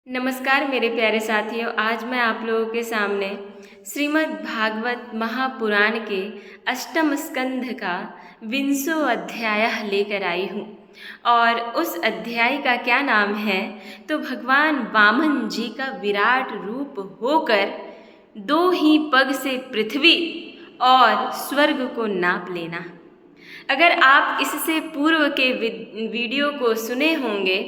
नमस्कार मेरे प्यारे साथियों। आज मैं आप लोगों के सामने श्रीमद् भागवत महापुराण के अष्टम स्कंध का 20वां अध्याय लेकर आई हूँ। और उस अध्याय का क्या नाम है तो भगवान वामन जी का विराट रूप होकर 2 ही पग से पृथ्वी और स्वर्ग को नाप लेना। अगर आप इससे पूर्व के वीडियो को सुने होंगे,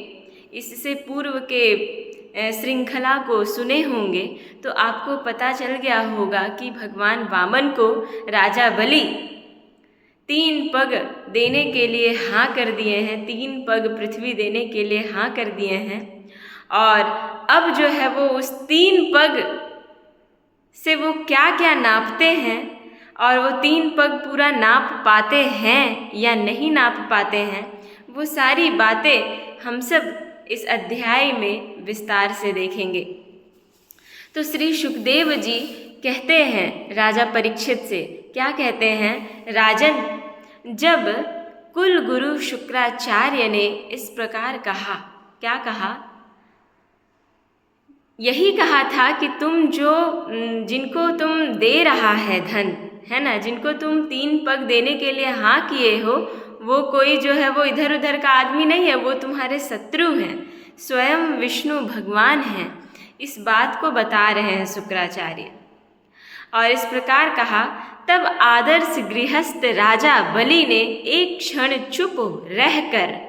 इससे पूर्व के श्रृंखला को सुने होंगे तो आपको पता चल गया होगा कि भगवान वामन को राजा बलि 3 पग देने के लिए हाँ कर दिए हैं, 3 पग पृथ्वी देने के लिए हाँ कर दिए हैं। और अब जो है वो उस 3 पग से वो क्या क्या नापते हैं और वो 3 पग पूरा नाप पाते हैं या नहीं नाप पाते हैं, वो सारी बातें हम सब इस अध्याय में विस्तार से देखेंगे। तो श्री सुखदेव जी कहते हैं राजा परीक्षित से, क्या कहते हैं? राजन, जब कुल गुरु शुक्राचार्य ने इस प्रकार कहा, क्या कहा? यही कहा था कि तुम जिनको तुम दे रहा है धन, है ना, जिनको तुम 3 पग देने के लिए हाँ किए हो, वो कोई जो है वो इधर उधर का आदमी नहीं है, वो तुम्हारे शत्रु हैं, स्वयं विष्णु भगवान हैं। इस बात को बता रहे हैं शुक्राचार्य। और इस प्रकार कहा, तब आदर्श गृहस्थ राजा बलि ने एक क्षण चुप रहकर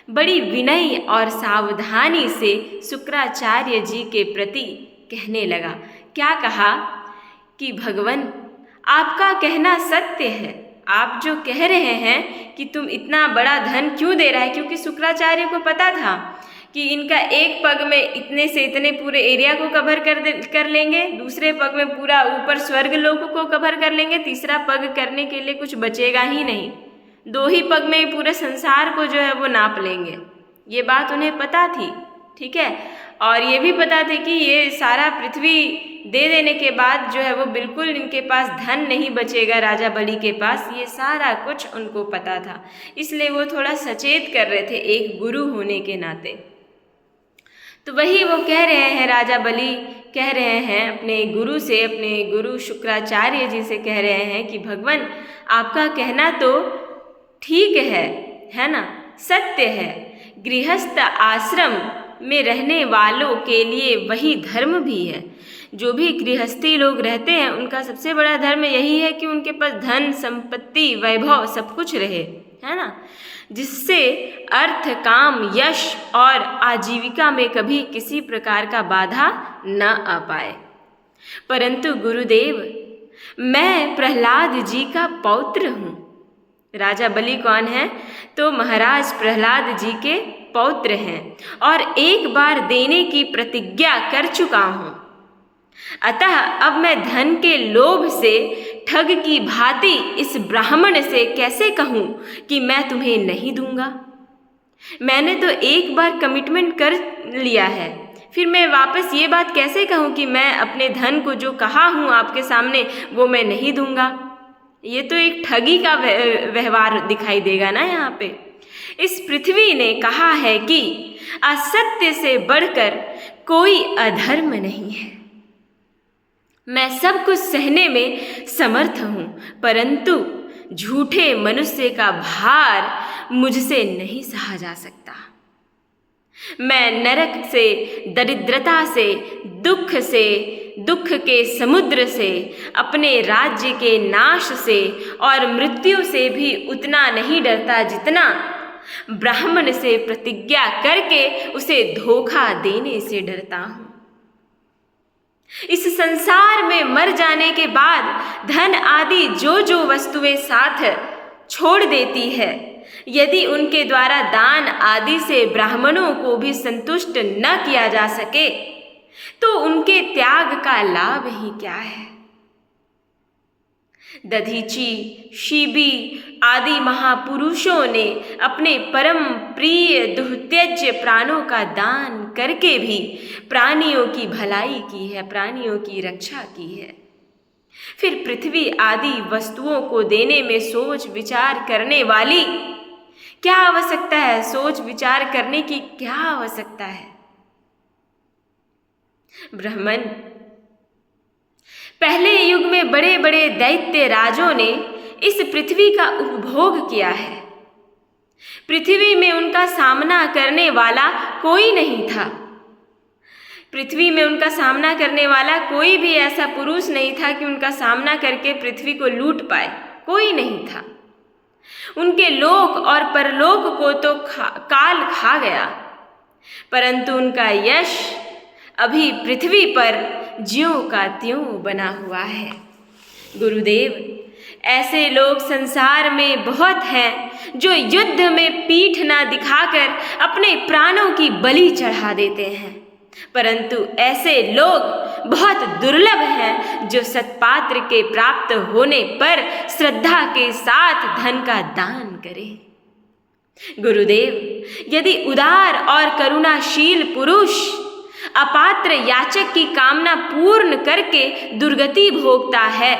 बड़ी विनय और सावधानी से शुक्राचार्य जी के प्रति कहने लगा। क्या कहा कि भगवान, आपका कहना सत्य है। आप जो कह रहे हैं कि तुम इतना बड़ा धन क्यों दे रहा है, क्योंकि शुक्राचार्य को पता था कि इनका एक पग में इतने से इतने पूरे एरिया को कवर कर लेंगे, दूसरे पग में पूरा ऊपर स्वर्ग लोक को कवर कर लेंगे, तीसरा पग करने के लिए कुछ बचेगा ही नहीं, 2 ही पग में पूरे संसार को जो है वो नाप लेंगे। ये बात उन्हें पता थी, ठीक है। और ये भी पता थी कि ये सारा पृथ्वी दे देने के बाद जो है वो बिल्कुल इनके पास धन नहीं बचेगा राजा बलि के पास, ये सारा कुछ उनको पता था। इसलिए वो थोड़ा सचेत कर रहे थे एक गुरु होने के नाते। तो वही वो कह रहे हैं, राजा बलि कह रहे हैं अपने गुरु से, अपने गुरु शुक्राचार्य जी से कह रहे हैं कि भगवान, आपका कहना तो ठीक है ना, सत्य है। गृहस्थ आश्रम में रहने वालों के लिए वही धर्म भी है। जो भी गृहस्थी लोग रहते हैं उनका सबसे बड़ा धर्म यही है कि उनके पास धन संपत्ति वैभव सब कुछ रहे, है ना, जिससे अर्थ काम यश और आजीविका में कभी किसी प्रकार का बाधा न आ पाए। परंतु गुरुदेव, मैं प्रहलाद जी का पौत्र हूँ। राजा बलि कौन है? तो महाराज प्रहलाद जी के पौत्र हैं और एक बार देने की प्रतिज्ञा कर चुका हूँ। अतः अब मैं धन के लोभ से ठग की भांति इस ब्राह्मण से कैसे कहूँ कि मैं तुम्हें नहीं दूंगा? मैंने तो एक बार कमिटमेंट कर लिया है, फिर मैं वापस ये बात कैसे कहूँ कि मैं अपने धन को जो कहा हूँ आपके सामने वो मैं नहीं दूंगा? ये तो एक ठगी का व्यवहार दिखाई देगा ना यहाँ पे। इस पृथ्वी ने कहा है कि असत्य से बढ़कर कोई अधर्म नहीं है। मैं सब कुछ सहने में समर्थ हूँ, परंतु झूठे मनुष्य का भार मुझसे नहीं सहा जा सकता। मैं नरक से, दरिद्रता से, दुख के समुद्र से, अपने राज्य के नाश से और मृत्यु से भी उतना नहीं डरता जितना ब्राह्मण से प्रतिज्ञा करके उसे धोखा देने से डरता हूँ। इस संसार में मर जाने के बाद धन आदि जो वस्तुएं साथ छोड़ देती है, यदि उनके द्वारा दान आदि से ब्राह्मणों को भी संतुष्ट न किया जा सके तो उनके त्याग का लाभ ही क्या है? दधीची, शिबी आदि महापुरुषों ने अपने परम प्रिय दुहत्यज्य प्राणों का दान करके भी प्राणियों की भलाई की है, प्राणियों की रक्षा की है। फिर पृथ्वी आदि वस्तुओं को देने में सोच विचार करने वाली क्या आवश्यकता है? सोच विचार करने की क्या आवश्यकता है? ब्राह्मण, पहले युग में बड़े बड़े दैत्य राजों ने इस पृथ्वी का उपभोग किया है। पृथ्वी में उनका सामना करने वाला कोई नहीं था। पृथ्वी में उनका सामना करने वाला कोई भी ऐसा पुरुष नहीं था कि उनका सामना करके पृथ्वी को लूट पाए, कोई नहीं था। उनके लोक और परलोक को तो काल खा गया, परंतु उनका यश अभी पृथ्वी पर ज्यों का त्यों बना हुआ है। गुरुदेव, ऐसे लोग संसार में बहुत हैं जो युद्ध में पीठ ना दिखाकर अपने प्राणों की बलि चढ़ा देते हैं, परंतु ऐसे लोग बहुत दुर्लभ हैं जो सत्पात्र के प्राप्त होने पर श्रद्धा के साथ धन का दान करें। गुरुदेव, यदि उदार और करुणाशील पुरुष अपात्र याचक की कामना पूर्ण करके दुर्गति भोगता है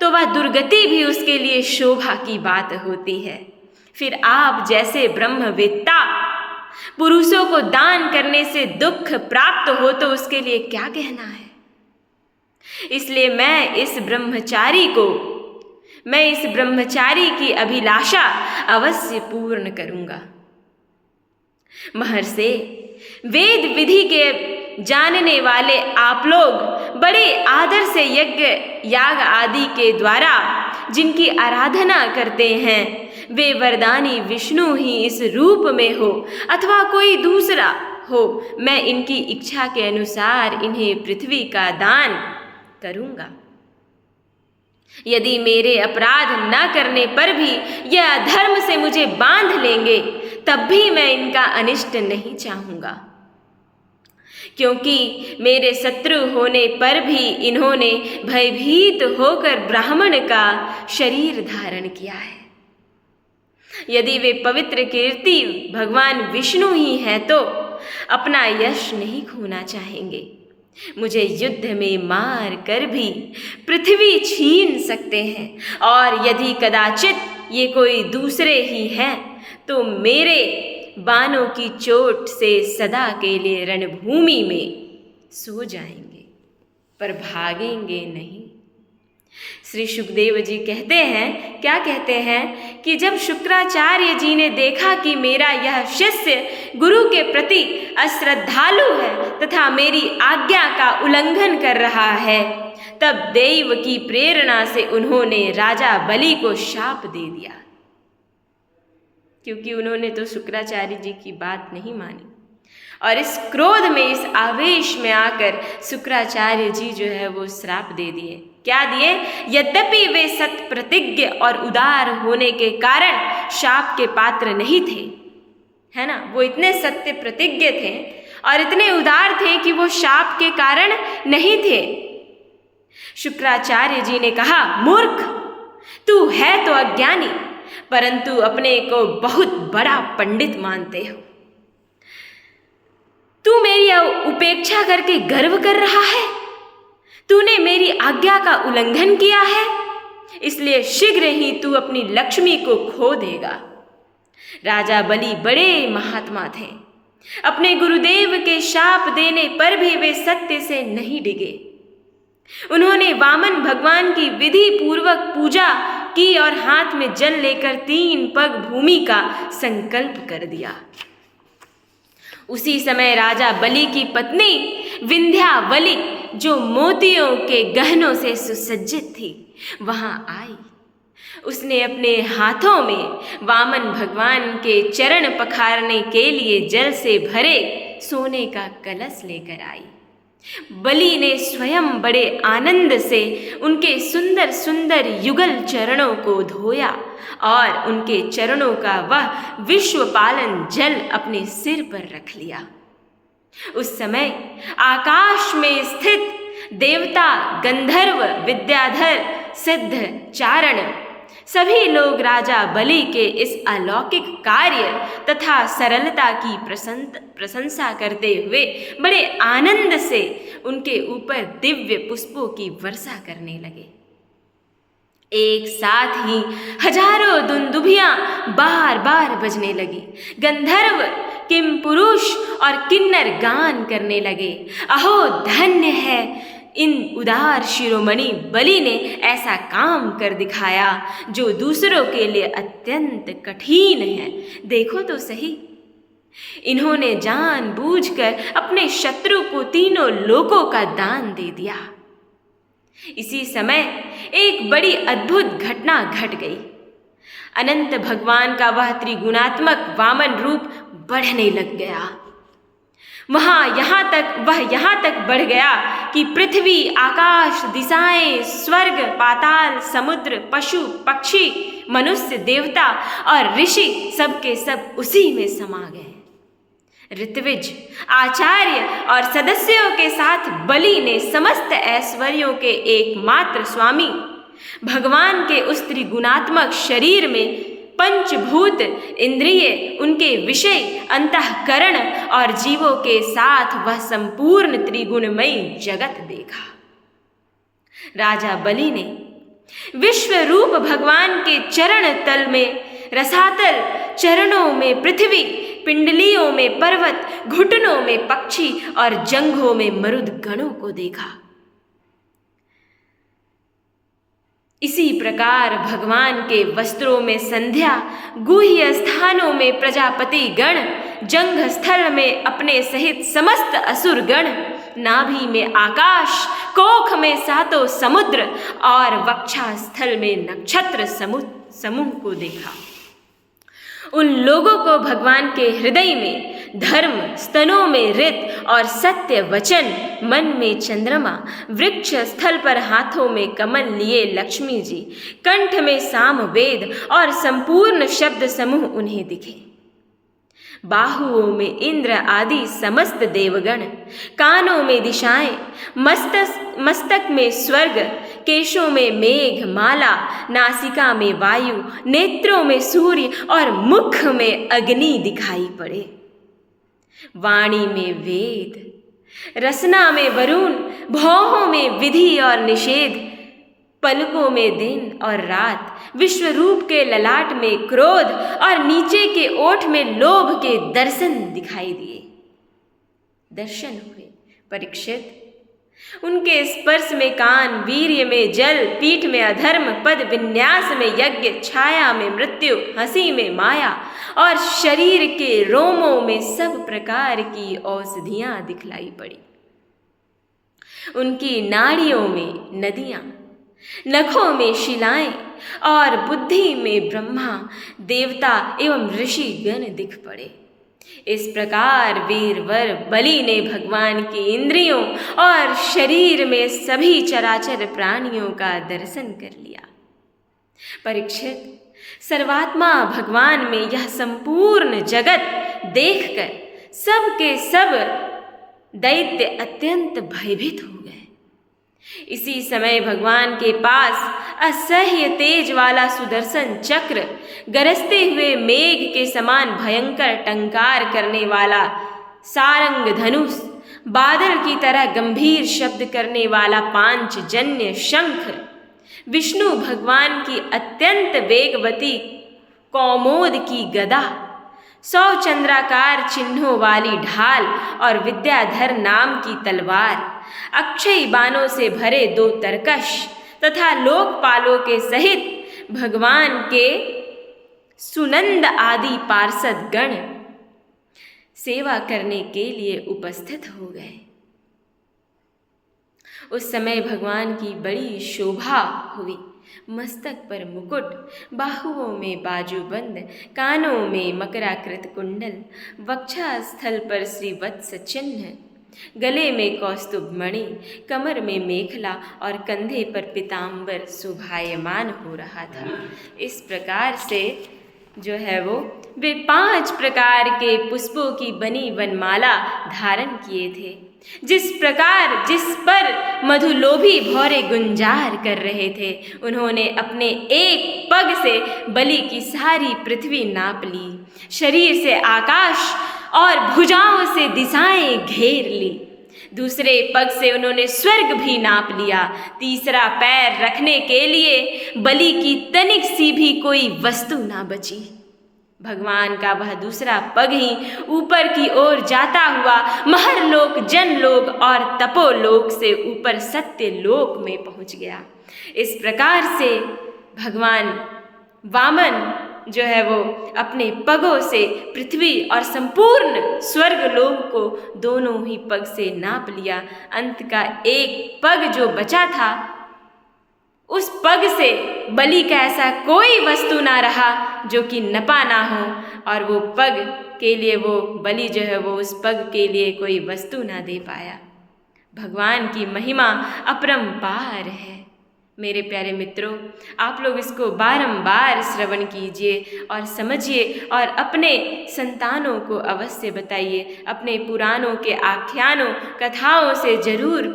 तो वह दुर्गति भी उसके लिए शोभा की बात होती है। फिर आप जैसे ब्रह्मवेत्ता पुरुषों को दान करने से दुख प्राप्त हो तो उसके लिए क्या कहना है। इसलिए मैं इस ब्रह्मचारी की अभिलाषा अवश्य पूर्ण करूंगा। महर्षि, वेद विधि के जानने वाले आप लोग बड़े आदर से यज्ञ याग आदि के द्वारा जिनकी आराधना करते हैं, वे वरदानी विष्णु ही इस रूप में हो अथवा कोई दूसरा हो, मैं इनकी इच्छा के अनुसार इन्हें पृथ्वी का दान करूंगा। यदि मेरे अपराध न करने पर भी यह अधर्म से मुझे बांध लेंगे तब भी मैं इनका अनिष्ट नहीं चाहूंगा, क्योंकि मेरे शत्रु होने पर भी इन्होंने भयभीत होकर ब्राह्मण का शरीर धारण किया है। यदि वे पवित्र कीर्ति भगवान विष्णु ही हैं तो अपना यश नहीं खोना चाहेंगे। मुझे युद्ध में मार कर भी पृथ्वी छीन सकते हैं, और यदि कदाचित ये कोई दूसरे ही हैं तो मेरे बाणों की चोट से सदा के लिए रणभूमि में सो जाएंगे, पर भागेंगे नहीं। श्री सुखदेव जी कहते हैं, क्या कहते हैं कि जब शुक्राचार्य जी ने देखा कि मेरा यह शिष्य गुरु के प्रति अश्रद्धालु है तथा मेरी आज्ञा का उल्लंघन कर रहा है, तब देव की प्रेरणा से उन्होंने राजा बलि को शाप दे दिया, क्योंकि उन्होंने तो शुक्राचार्य जी की बात नहीं मानी। और इस क्रोध में, इस आवेश में आकर शुक्राचार्य जी जो है वो श्राप दे दिए। क्या दिए? यद्यपि वे सत प्रतिज्ञ और उदार होने के कारण शाप के पात्र नहीं थे, है ना, वो इतने सत्य प्रतिज्ञ थे और इतने उदार थे कि वो शाप के कारण नहीं थे। शुक्राचार्य जी ने कहा, मूर्ख, तू है तो अज्ञानी, परंतु अपने को बहुत बड़ा पंडित मानते हो। तू मेरी उपेक्षा करके गर्व कर रहा है, तूने मेरी आज्ञा का उल्लंघन किया है, इसलिए शीघ्र ही तू अपनी लक्ष्मी को खो देगा। राजा बलि बड़े महात्मा थे, अपने गुरुदेव के शाप देने पर भी वे सत्य से नहीं डिगे। उन्होंने वामन भगवान की विधि पूर्वक पूजा की और हाथ में जल लेकर 3 पग भूमि का संकल्प कर दिया। उसी समय राजा बलि की पत्नी विंध्यावली, जो मोतियों के गहनों से सुसज्जित थी, वहां आई। उसने अपने हाथों में वामन भगवान के चरण पखारने के लिए जल से भरे सोने का कलश लेकर आई। बलि ने स्वयं बड़े आनंद से उनके सुंदर सुंदर युगल चरणों को धोया और उनके चरणों का वह विश्वपालन जल अपने सिर पर रख लिया। उस समय आकाश में स्थित देवता, गंधर्व, विद्याधर, सिद्ध, चारण सभी लोग राजा बलि के इस अलौकिक कार्य तथा सरलता की प्रशंसा करते हुए बड़े आनंद से उनके ऊपर दिव्य पुष्पों की वर्षा करने लगे। एक साथ ही हजारों दुंदुभियां बार बार बजने लगी। गंधर्व किम पुरुष और किन्नर गान करने लगे। अहो धन्य है इन उदार शिरोमणि बलि ने ऐसा काम कर दिखाया जो दूसरों के लिए अत्यंत कठिन है। देखो तो सही, इन्होंने जानबूझकर अपने शत्रु को तीनों लोकों का दान दे दिया। इसी समय एक बड़ी अद्भुत घटना घट गई। अनंत भगवान का वह त्रिगुणात्मक वामन रूप बढ़ने लग गया। वह यहाँ तक बढ़ गया कि पृथ्वी, आकाश, दिशाएं, स्वर्ग, पाताल, समुद्र, पशु, पक्षी, मनुष्य, देवता और ऋषि सबके सब उसी में समा गए। ऋत्विज, आचार्य और सदस्यों के साथ बलि ने समस्त ऐश्वर्यों के एकमात्र स्वामी भगवान के उस त्रिगुणात्मक शरीर में पंचभूत, इंद्रिय, उनके विषय, अंतःकरण और जीवों के साथ वह संपूर्ण त्रिगुणमयी जगत देखा। राजा बलि ने विश्व रूप भगवान के चरण तल में रसातल, चरणों में पृथ्वी, पिंडलियों में पर्वत, घुटनों में पक्षी और जंघों में मरुद गणों को देखा। इसी प्रकार भगवान के वस्त्रों में संध्या, गुह्य स्थानों में प्रजापति गण, जंघ स्थल में अपने सहित समस्त असुर गण, नाभि में आकाश, कोख में सातों समुद्र और वक्षा स्थल में नक्षत्र समूह को देखा। उन लोगों को भगवान के हृदय में धर्म, स्तनों में ऋत और सत्य वचन, मन में चंद्रमा, वृक्ष स्थल पर हाथों में कमल लिए लक्ष्मी जी, कंठ में सामवेद और संपूर्ण शब्द समूह उन्हें दिखे। बाहुओं में इंद्र आदि समस्त देवगण, कानों में दिशाएं, मस्तक में स्वर्ग, केशों में मेघ माला, नासिका में वायु, नेत्रों में सूर्य और मुख में अग्नि दिखाई पड़े। वाणी में वेद, रसना में वरुण, भौहों में विधि और निषेध, पलकों में दिन और रात, विश्व रूप के ललाट में क्रोध और नीचे के ओठ में लोभ के दर्शन दिखाई दिए। दर्शन हुए परीक्षित। उनके स्पर्श में कान, वीर्य में जल, पीठ में अधर्म, पद विन्यास में यज्ञ, छाया में मृत्यु, हंसी में माया और शरीर के रोमों में सब प्रकार की औषधियां दिखलाई पड़ी। उनकी नाड़ियों में नदियां, नखों में शिलाएं और बुद्धि में ब्रह्मा, देवता एवं ऋषि गण दिख पड़े। इस प्रकार वीरवर बलि ने भगवान की इंद्रियों और शरीर में सभी चराचर प्राणियों का दर्शन कर लिया। परीक्षित, सर्वात्मा भगवान में यह संपूर्ण जगत देखकर सब के सब दैत्य अत्यंत भयभीत हो गए। इसी समय भगवान के पास असह्य तेज वाला सुदर्शन चक्र, गरजते हुए मेघ के समान भयंकर टंकार करने वाला सारंग धनुष, बादल की तरह गंभीर शब्द करने वाला पांचजन्य शंख, विष्णु भगवान की अत्यंत वेगवती कौमोद की गदा, 100 चंद्राकार चिन्हों वाली ढाल और विद्याधर नाम की तलवार, अक्षय बाणों से भरे 2 तरकश तथा लोकपालों के सहित भगवान के सुनंद आदि पार्षद गण सेवा करने के लिए उपस्थित हो गए। उस समय भगवान की बड़ी शोभा हुई। मस्तक पर मुकुट, बाहुओं में बाजूबंद, कानों में मकराकृत कुंडल, वक्षा स्थल पर श्रीवत्स चिन्ह, गले में कौस्तुभ मणि, कमर में मेखला और कंधे पर पीताम्बर शोभायमान हो रहा था। इस प्रकार से जो है वो वे 5 प्रकार के पुष्पों की बनी वनमाला धारण किए थे। जिस पर मधुलोभी भौरे गुंजार कर रहे थे, उन्होंने अपने एक पग से बलि की सारी पृथ्वी नाप ली, शरीर से आकाश और भुजाओं से दिशाएं घेर ली। दूसरे पग से उन्होंने स्वर्ग भी नाप लिया। तीसरा पैर रखने के लिए बलि की तनिक सी भी कोई वस्तु ना बची। भगवान का वह दूसरा पग ही ऊपर की ओर जाता हुआ महरलोक, जनलोक और तपोलोक से ऊपर सत्यलोक में पहुंच गया। इस प्रकार से भगवान वामन जो है वो अपने पगों से पृथ्वी और संपूर्ण स्वर्गलोक को दोनों ही पग से नाप लिया। अंत का एक पग जो बचा था, उस पग से बलि का ऐसा कोई वस्तु ना रहा जो कि नपा ना हो, और वो पग के लिए वो बलि जो है वो उस पग के लिए कोई वस्तु ना दे पाया। भगवान की महिमा अपरंपार है। मेरे प्यारे मित्रों, आप लोग इसको बारंबार श्रवण कीजिए और समझिए और अपने संतानों को अवश्य बताइए। अपने पुराणों के आख्यानों, कथाओं से जरूर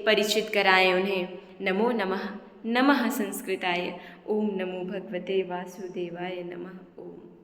परिचित कराएं उन्हें। नमो नमः। नमः संस्कृताय। ओम नमो भगवते वासुदेवाय नमः। ओम।